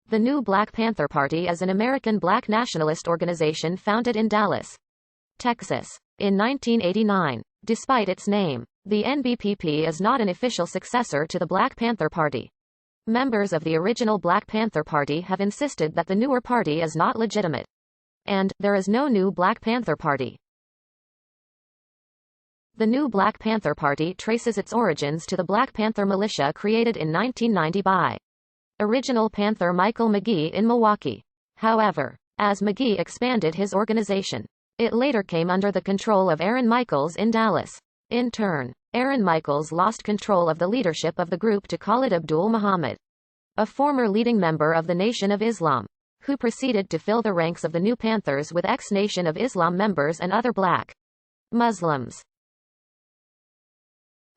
The new Black Panther Party is an American black nationalist organization founded in Dallas, Texas, in 1989. Despite its name, the NBPP is not an official successor to the Black Panther Party. Members of the original Black Panther Party have insisted that the newer party is not legitimate, and there is no new Black Panther Party. The new Black Panther Party traces its origins to the Black Panther militia created in 1990 by original Panther Michael McGee in Milwaukee. However, as McGee expanded his organization, it later came under the control of Aaron Michaels in Dallas. In turn, Aaron Michaels lost control of the leadership of the group to Khalid Abdul Muhammad, a former leading member of the Nation of Islam, who proceeded to fill the ranks of the new Panthers with ex-Nation of Islam members and other black Muslims.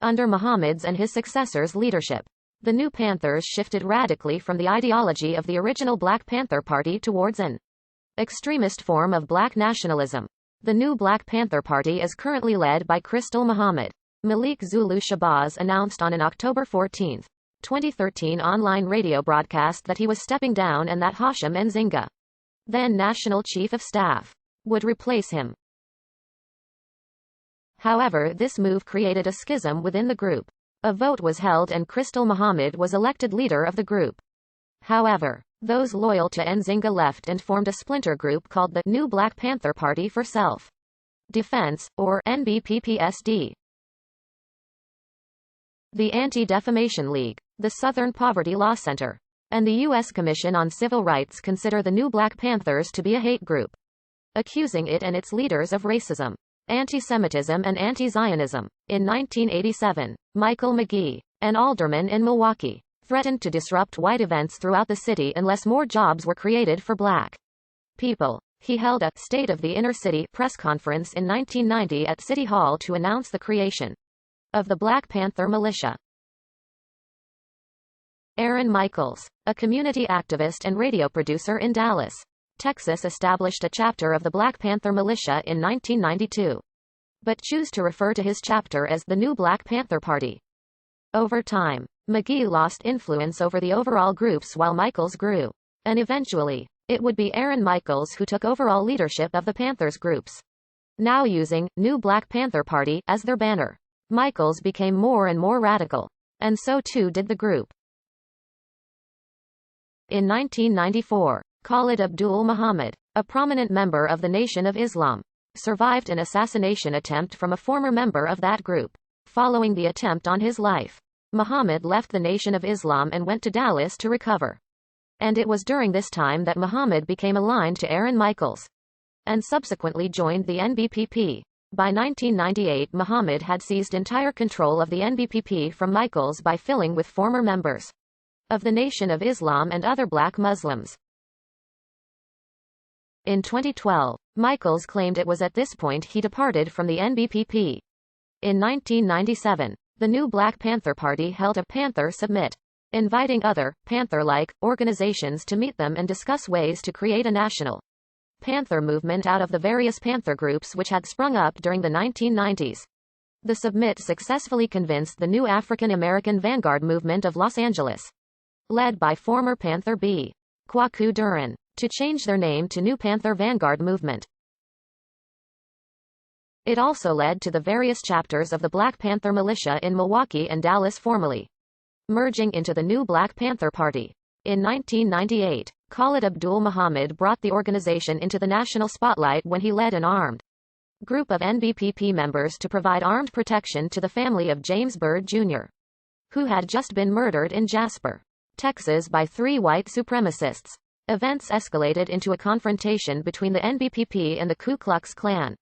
Under Muhammad's and his successors' leadership, the new Panthers shifted radically from the ideology of the original Black Panther Party towards an extremist form of black nationalism. The new Black Panther Party is currently led by Crystal Muhammad. Malik Zulu Shabazz announced on an October 14, 2013 online radio broadcast that he was stepping down and that Hashim Nzinga, then National Chief of Staff, would replace him. However, this move created a schism within the group. A vote was held and Crystal Muhammad was elected leader of the group. However, those loyal to Nzinga left and formed a splinter group called the New Black Panther Party for Self-Defense, or NBPPSD. The Anti-Defamation League, the Southern Poverty Law Center, and the U.S. Commission on Civil Rights consider the New Black Panthers to be a hate group, accusing it and its leaders of racism, anti-Semitism and anti-Zionism. In 1987, Michael McGee, an alderman in Milwaukee, threatened to disrupt white events throughout the city unless more jobs were created for black people. He held a State of the Inner City press conference in 1990 at City Hall to announce the creation of the Black Panther Militia. Aaron Michaels, a community activist and radio producer in Dallas, Texas, established a chapter of the Black Panther Militia in 1992, but chose to refer to his chapter as the New Black Panther Party. Over time, McGee lost influence over the overall groups while Michaels grew, and eventually, it would be Aaron Michaels who took overall leadership of the Panthers groups, now using New Black Panther Party as their banner. Michaels became more and more radical, and so too did the group. In 1994, Khalid Abdul Muhammad, a prominent member of the Nation of Islam, survived an assassination attempt from a former member of that group. Following the attempt on his life, Muhammad left the Nation of Islam and went to Dallas to recover. And it was during this time that Muhammad became aligned to Aaron Michaels, and subsequently joined the NBPP. By 1998, Muhammad had seized entire control of the NBPP from Michaels by filling with former members of the Nation of Islam and other black Muslims. In 2012, Michaels claimed it was at this point he departed from the NBPP. In 1997, the New Black Panther Party held a Panther Summit, inviting other, Panther-like, organizations to meet them and discuss ways to create a national Panther movement out of the various Panther groups which had sprung up during the 1990s. The summit successfully convinced the new African American Vanguard movement of Los Angeles, led by former Panther B. Kwaku Duran, to change their name to New Panther Vanguard Movement. It also led to the various chapters of the Black Panther Militia in Milwaukee and Dallas formally merging into the New Black Panther Party. In 1998, Khalid Abdul Muhammad brought the organization into the national spotlight when he led an armed group of NBPP members to provide armed protection to the family of James Byrd Jr., who had just been murdered in Jasper, Texas by 3 white supremacists. Events escalated into a confrontation between the NBPP and the Ku Klux Klan.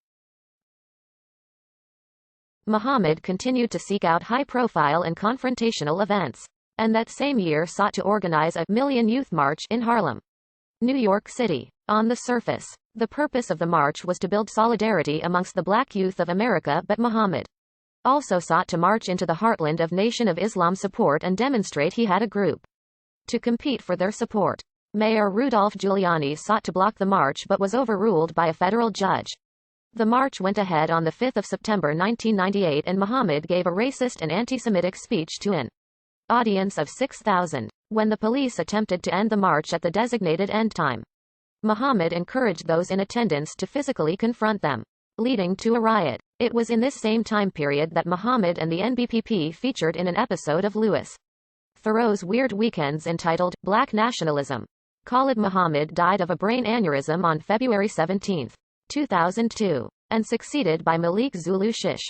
Muhammad continued to seek out high-profile and confrontational events, and that same year sought to organize a Million Youth March in Harlem, New York City. On the surface, the purpose of the march was to build solidarity amongst the black youth of America, but Muhammad also sought to march into the heartland of Nation of Islam support and demonstrate he had a group to compete for their support. Mayor Rudolph Giuliani sought to block the march but was overruled by a federal judge. The march went ahead on 5 September 1998 and Muhammad gave a racist and anti-Semitic speech to an audience of 6,000. when the police attempted to end the march at the designated end time. Muhammad encouraged those in attendance to physically confront them, leading to a riot. It was in this same time period that Muhammad and the NBPP featured in an episode of Louis Theroux's Weird Weekends entitled Black Nationalism. Khalid Muhammad died of a brain aneurysm on February 17, 2002, and succeeded by Malik Zulu Shish.